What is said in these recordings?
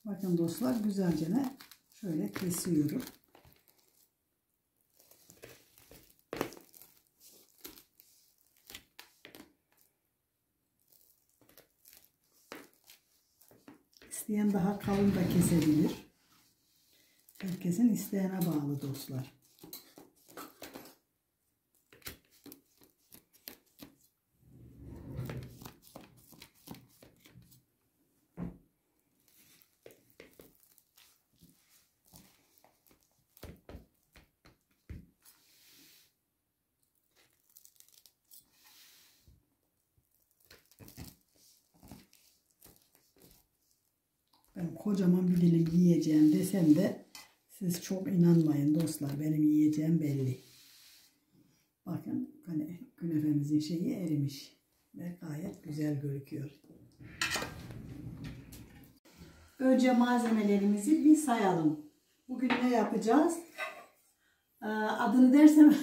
Bakın dostlar, güzelce şöyle kesiyorum. İsteyen daha kalın da kesebilir. Herkesin isteğine bağlı dostlar. Ben kocaman bir dilim yiyeceğim desem de siz çok inanmayın dostlar. Benim yiyeceğim belli. Bakın hani künefemizin şeyi erimiş ve gayet güzel gözüküyor. Önce malzemelerimizi bir sayalım. Bugün ne yapacağız? Adını dersem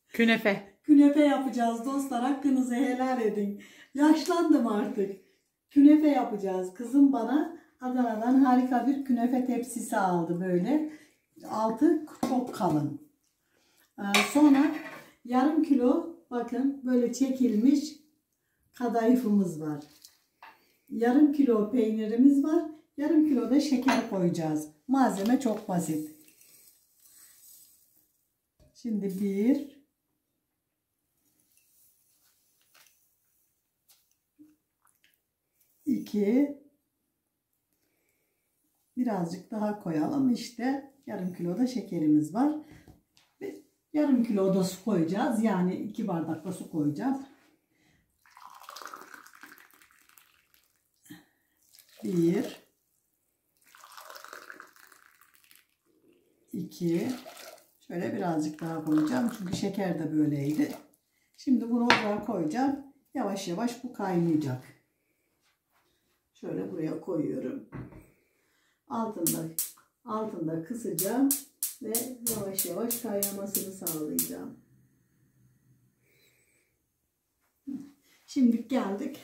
Künefe. Künefe yapacağız dostlar. Hakkınızı helal edin. Yaşlandım artık. Künefe yapacağız. Kızım bana Adana'dan harika bir künefe tepsisi aldı böyle. Altı çok kalın. Sonra yarım kilo bakın böyle çekilmiş kadayıfımız var. Yarım kilo peynirimiz var. Yarım kilo da şeker koyacağız. Malzeme çok basit. Şimdi 1 2 birazcık daha koyalım. İşte yarım kilo da şekerimiz var. Yarım kilo da su koyacağız. Yani 2 bardak da su koyacağız. 1 2 şöyle birazcık daha koyacağım. Çünkü şeker de böyleydi. Şimdi bunu oraya koyacağım. Yavaş yavaş bu kaynayacak. Şöyle buraya koyuyorum. Altında kısacağım ve yavaş yavaş kaynamasını sağlayacağım. Şimdi geldik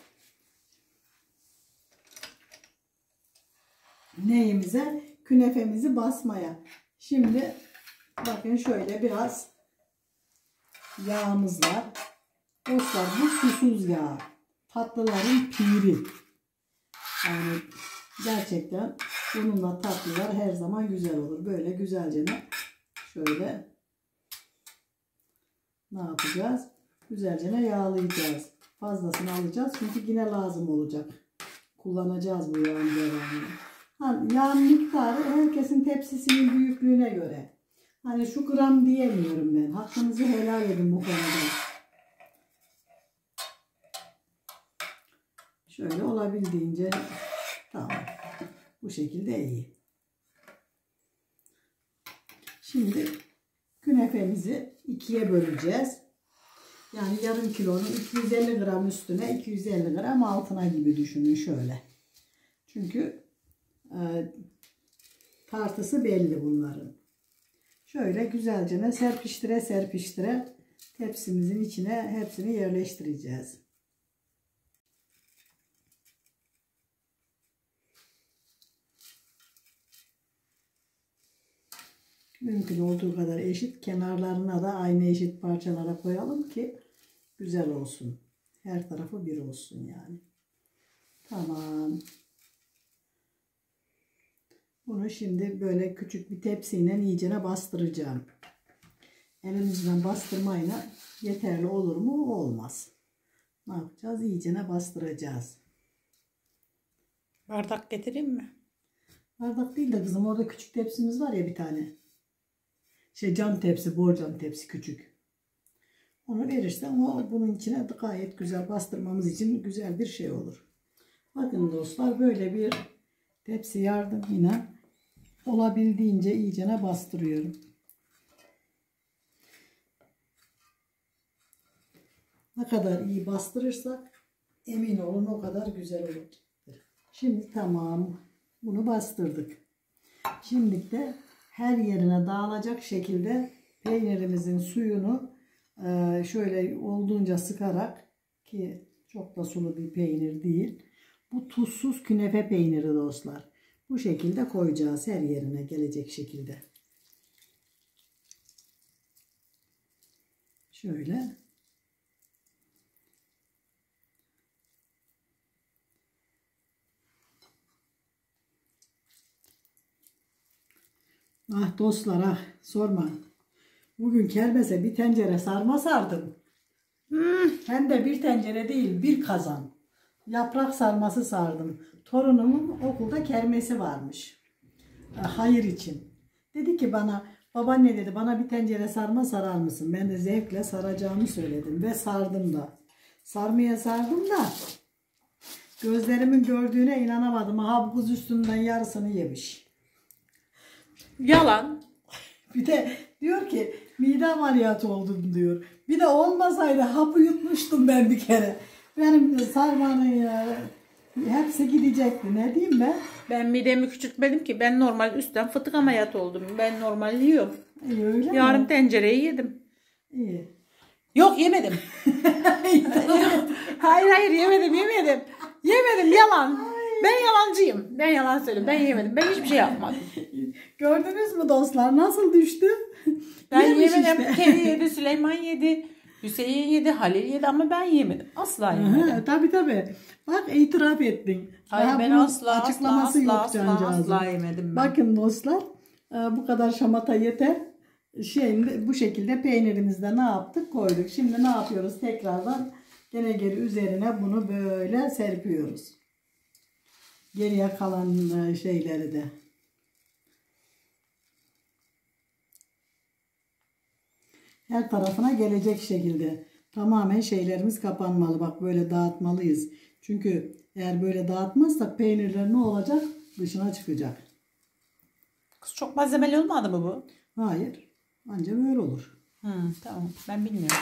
neyimize? Künefemizi basmaya. Şimdi bakın şöyle biraz yağımız var. Dostlar bu susuz yağ. Tatlıların piri. Yani gerçekten bununla tatlılar her zaman güzel olur. Böyle güzelce şöyle ne yapacağız? Güzelce yağlayacağız. Fazlasını alacağız. Çünkü yine lazım olacak. Kullanacağız bu yağın devamını. Yağın miktarı herkesin tepsisinin büyüklüğüne göre. Hani şu gram diyemiyorum ben. Hakkınızı helal edin bu konuda. Şöyle olabildiğince tamam. Bu şekilde iyi. Şimdi künefemizi ikiye böleceğiz. Yani yarım kilonun 250 gram üstüne 250 gram altına gibi düşünün şöyle. Çünkü tartısı belli bunların. Şöyle güzelce serpiştire serpiştire tepsimizin içine hepsini yerleştireceğiz. Mümkün olduğu kadar eşit, kenarlarına da aynı eşit parçalara koyalım ki güzel olsun. Her tarafı bir olsun yani. Tamam. Bunu şimdi böyle küçük bir tepsiyle iyicene bastıracağım. Elimizden bastırmayla yeterli olur mu? Olmaz. Ne yapacağız? İyicene bastıracağız. Bardak getireyim mi? Bardak değil de kızım, orada küçük tepsimiz var ya bir tane. Cam tepsi, borcam tepsi küçük. Onu verirsen o bunun içine gayet güzel bastırmamız için güzel bir şey olur. Bakın dostlar, böyle bir tepsi yardımıyla olabildiğince iyicene bastırıyorum. Ne kadar iyi bastırırsak emin olun o kadar güzel olacaktır. Şimdi tamam, bunu bastırdık. Şimdi de her yerine dağılacak şekilde peynirimizin suyunu şöyle olduğunca sıkarak, ki çok da sulu bir peynir değil, Bu tuzsuz künefe peyniri dostlar. Bu şekilde koyacağız her yerine gelecek şekilde. Şöyle. Ah dostlar ah sorma. Bugün kermese bir tencere sarma sardım. Hem de bir tencere değil bir kazan. Yaprak sarması sardım. Torunumun okulda kermesi varmış. Hayır için. Dedi ki bana babaanne dedi bana bir tencere sarma sarar mısın? Ben de zevkle saracağımı söyledim ve sardım da. Sarmaya sardım da gözlerimin gördüğüne inanamadım. Aha bu kız üstünden yarısını yemiş. Yalan. Bir de diyor ki mide ameliyatı oldum diyor. Bir de olmasaydı hapı yutmuştum ben bir kere. Benim sarmanın ya, hepsi gidecekti. Ne diyeyim ben? Ben midemi küçültmedim ki. Ben normal üstten fıtık ameliyatı oldum. Ben normal yiyorum. İyi öyle Yarım mi? tencereyi yedim. İyi. Yok yemedim. Hayır yemedim. Yemedim yalan. Ben yalancıyım. Ben yalan söylüyorum. Ben yemedim. Ben hiçbir şey yapmadım. Gördünüz mü dostlar nasıl düştü? Ben Yemiş yemedim. işte. Kedi yedi, Süleyman yedi, Hüseyin yedi, Halil yedi ama ben yemedim. Asla yemedim. Aha, tabii. Bak itiraf ettin. Hayır Daha ben bunun asla cancağızın. yemedim ben. Bakın dostlar bu kadar şamata yeter. Bu şekilde peynirimizde ne yaptık? Koyduk. Şimdi ne yapıyoruz? Tekrardan geri üzerine bunu böyle serpiyoruz. Geriye kalan şeyleri de. Her tarafına gelecek şekilde. Tamamen şeylerimiz kapanmalı. Bak böyle dağıtmalıyız. Çünkü eğer böyle dağıtmazsak peynirler ne olacak? Dışına çıkacak. Kız çok malzemeli olmadı mı bu? Hayır. Ancak böyle olur. Tamam ben bilmiyorum.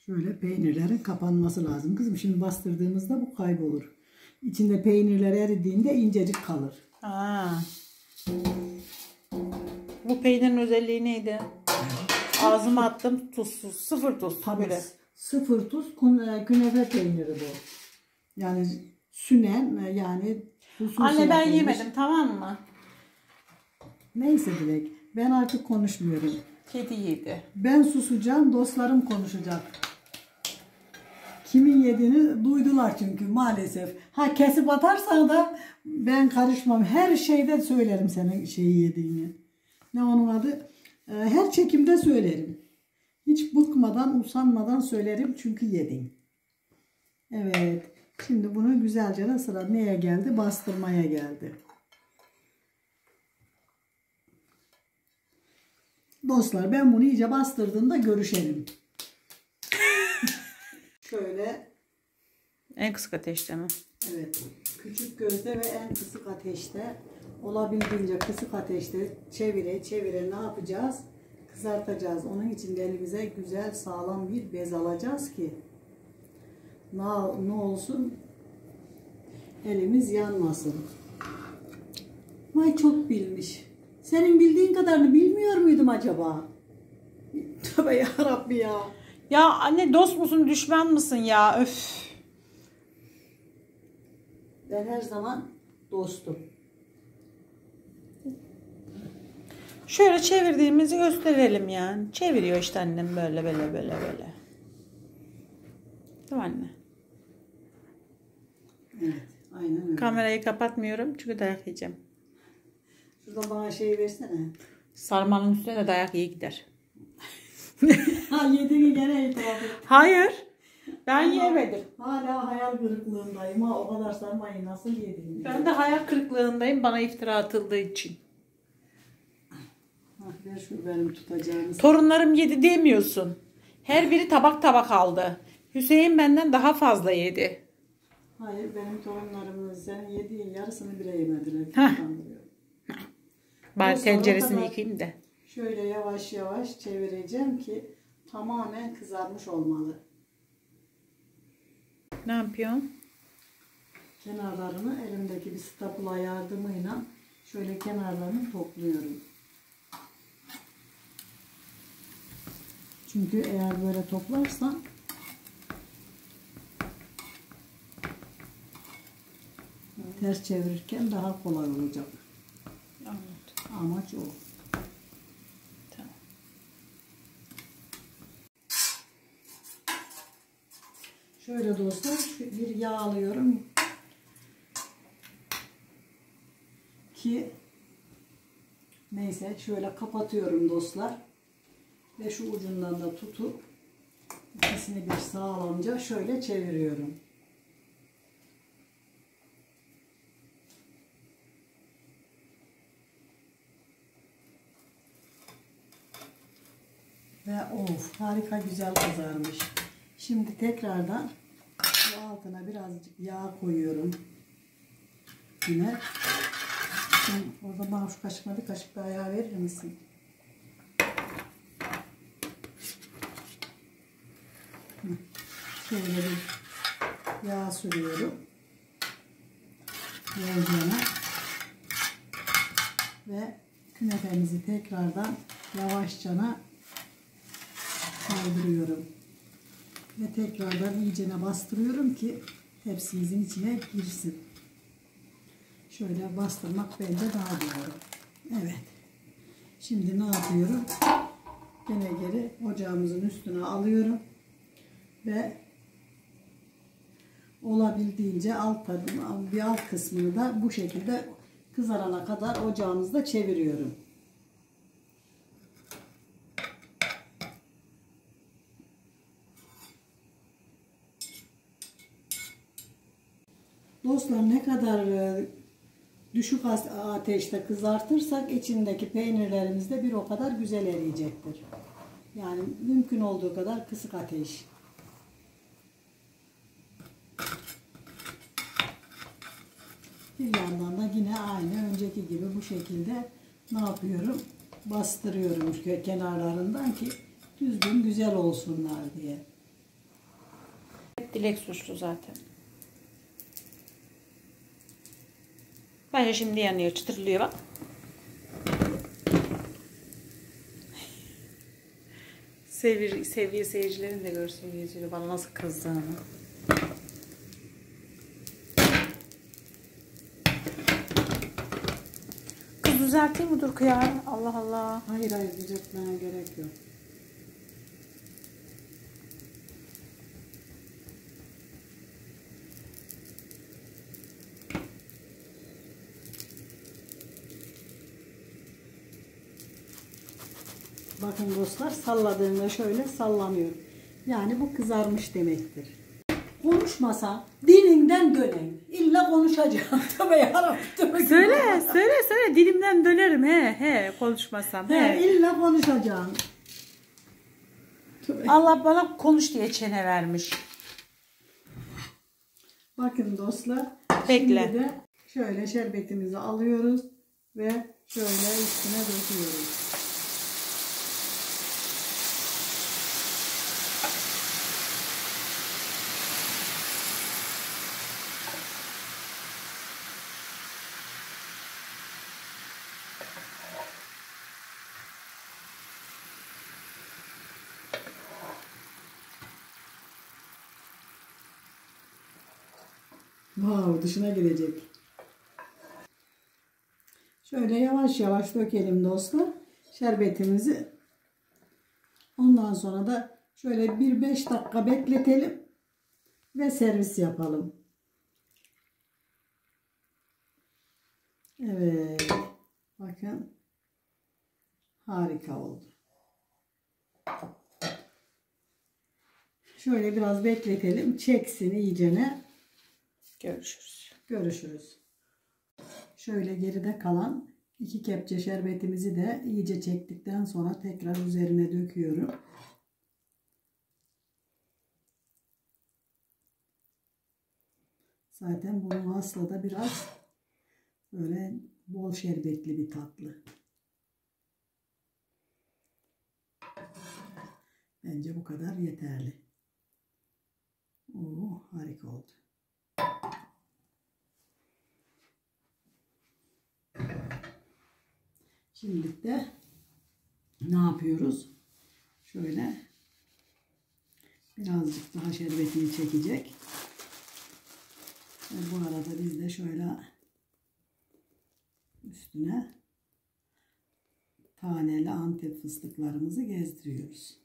Şöyle peynirlerin kapanması lazım. Kızım şimdi bastırdığımızda bu kaybolur. İçinde peynirler eridiğinde incecik kalır. Bu peynirin özelliği neydi? Ağzıma attım tuzsuz. Sıfır tuz. Tabii Böyle. sıfır tuz künefe peyniri bu. Yani sünen yani tuzsuz Anne ben yapılmış. yemedim tamam mı? Neyse Dilek. Ben artık konuşmuyorum. Kedi yedi. Ben susacağım, dostlarım konuşacak. Kimin yediğini duydular çünkü maalesef. Ha kesip atarsan da ben karışmam. Her şeyde söylerim senin şeyi yediğini. Ne onun adı? Her çekimde söylerim. Hiç bıkmadan, usanmadan söylerim çünkü yedin. Evet. Şimdi bunu güzelce de sıra neye geldi? Bastırmaya geldi. Dostlar ben bunu iyice bastırdığımda görüşelim. Şöyle. En kısık ateşte mi? Evet. Küçük gözde ve en kısık ateşte. Olabildiğince kısık ateşte çevire ne yapacağız? Kızartacağız. Onun için de elimize güzel sağlam bir bez alacağız ki ne olsun? Elimiz yanmasın. Vay çok bilmiş. Senin bildiğin kadarını bilmiyor muydum acaba? Tövbe yarabbi ya. Ya anne dost musun düşman mısın ya? Öf. Ben her zaman dostum. Şöyle çevirdiğimizi gösterelim yani. Çeviriyor işte annem böyle. Değil mi anne? Evet, aynen öyle. Kamerayı kapatmıyorum çünkü dayak yiyeceğim. Şuradan bana şey versene. Sarmanın üstüne de dayak iyi gider. Ha yediğini gene itiraf et. Hayır. Ben yemedim. Hala hayal kırıklığındayım. Ha o kadar sarmayı nasıl yedin? Ben de hayal kırıklığındayım bana iftira atıldığı için. Ver şu benim tutacağımız. Torunlarım yedi demiyorsun. Her biri tabak tabak aldı. Hüseyin benden daha fazla yedi. Hayır benim torunlarımın senin yediğin yarısını bile yemediler. Bari Dostlar, tenceresini o kadar yıkayayım da. Şöyle yavaş yavaş çevireceğim ki tamamen kızarmış olmalı. Ne yapıyorsun? Kenarlarını elimdeki bir spatula yardımıyla şöyle kenarlarını topluyorum. Çünkü eğer böyle toplarsan ters çevirirken daha kolay olacak. Anladım. Amaç o. Tamam. Şöyle dostlar bir yağ alıyorum ki neyse şöyle kapatıyorum dostlar ve şu ucundan da tutup ikisini bir sağlamca şöyle çeviriyorum. Ve of harika güzel kızarmış. Şimdi tekrardan bu altına birazcık yağ koyuyorum. Yine. Şimdi o zaman şu kaşıkla bir kaşık daha yağ verir misin? Şöyle bir yağ sürüyorum. Yağcana. Ve künefemizi tekrardan yavaşçana kaydırıyorum. Ve tekrardan iyicene bastırıyorum ki tepsimizin içine girsin. Şöyle bastırmak bence daha doğru. Evet. Şimdi ne yapıyorum? Gene geri ocağımızın üstüne alıyorum. Ve olabildiğince bir alt kısmını da bu şekilde kızarana kadar ocağımızda çeviriyorum. Dostlar ne kadar düşük ateşte kızartırsak içindeki peynirlerimiz de bir o kadar güzel eriyecektir. Yani mümkün olduğu kadar kısık ateş. Bir yandan da yine aynı önceki gibi bu şekilde ne yapıyorum? Bastırıyorum kenarlarından ki düzgün güzel olsunlar diye. Dilek suçlu zaten. Bence şimdi yanıyor, çıtırlıyor bak. Sevgili seyircilerin de görsün yüzünü bana nasıl kızdığını. Kız düzelteyim mi dur kıyar? Allah Allah. Hayır düzeltmene gerek yok. Bakın dostlar salladığımda şöyle sallanıyor. Yani bu kızarmış demektir. Konuşmasa dilinden dönen. İlla konuşacağım. Tabii yarabbim. Söyle dilimden dönerim he konuşmasam İlla konuşacağım. Allah bana konuş diye çene vermiş. Bakın dostlar. Bekle. Şimdi de şöyle şerbetimizi alıyoruz ve şöyle üstüne döküyoruz. Wow, dışına girecek. Şöyle yavaş yavaş dökelim dostlar şerbetimizi. Ondan sonra da şöyle bir 5 dakika bekletelim ve servis yapalım. Evet. Bakın. Harika oldu. Şöyle biraz bekletelim. Çeksin iyicene. Görüşürüz. Şöyle geride kalan 2 kepçe şerbetimizi de iyice çektikten sonra tekrar üzerine döküyorum. Zaten bunun aslı da biraz böyle bol şerbetli bir tatlı. Bence bu kadar yeterli. Oo, harika oldu. Şimdi de ne yapıyoruz? Şöyle birazcık daha şerbetini çekecek. Ve bu arada biz de şöyle üstüne taneli Antep fıstıklarımızı gezdiriyoruz.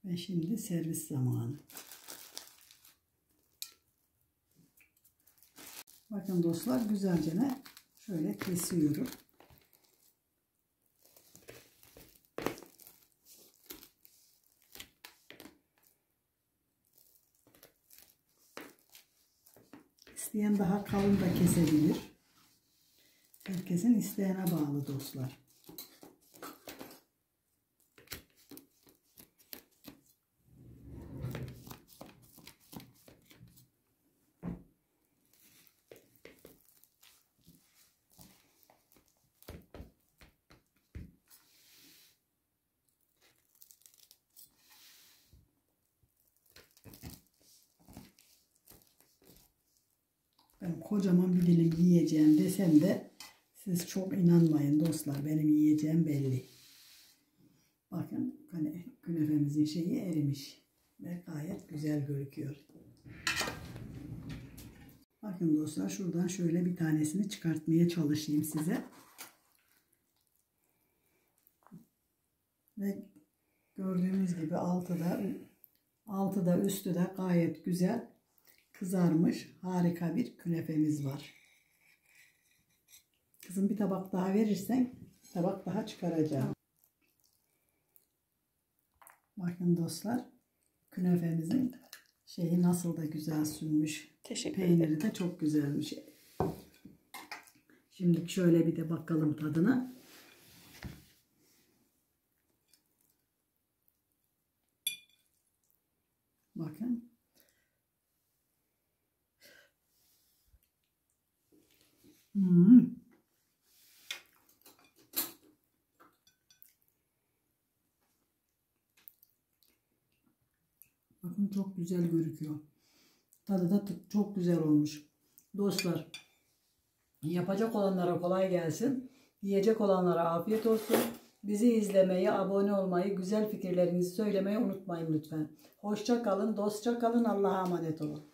Ve şimdi servis zamanı. Bakın dostlar, güzelce şöyle kesiyorum. İsteyen daha kalın da kesebilir. Herkesin isteğine bağlı dostlar. Ben kocaman bir dilim yiyeceğim desem de siz çok inanmayın dostlar. Benim yiyeceğim belli. Bakın hani künefemizin şeyi erimiş. Ve gayet güzel gözüküyor. Bakın dostlar, şuradan şöyle bir tanesini çıkartmaya çalışayım size. Ve gördüğünüz gibi altı da üstü de gayet güzel kızarmış, harika bir künefemiz var. Kızım, bir tabak daha verirsen tabak daha çıkaracağım. Bakın dostlar, künefemizin şeyi nasıl da güzel sünmüş. Teşekkür ederim. Peyniri de çok güzelmiş. Şimdi şöyle bir de bakalım tadına. Bakın. Bakın, çok güzel gözüküyor. Tadı da çok güzel olmuş. Dostlar, yapacak olanlara kolay gelsin. Yiyecek olanlara afiyet olsun. Bizi izlemeyi, abone olmayı, güzel fikirlerinizi söylemeyi unutmayın lütfen. Hoşça kalın, dostça kalın, Allah'a emanet olun.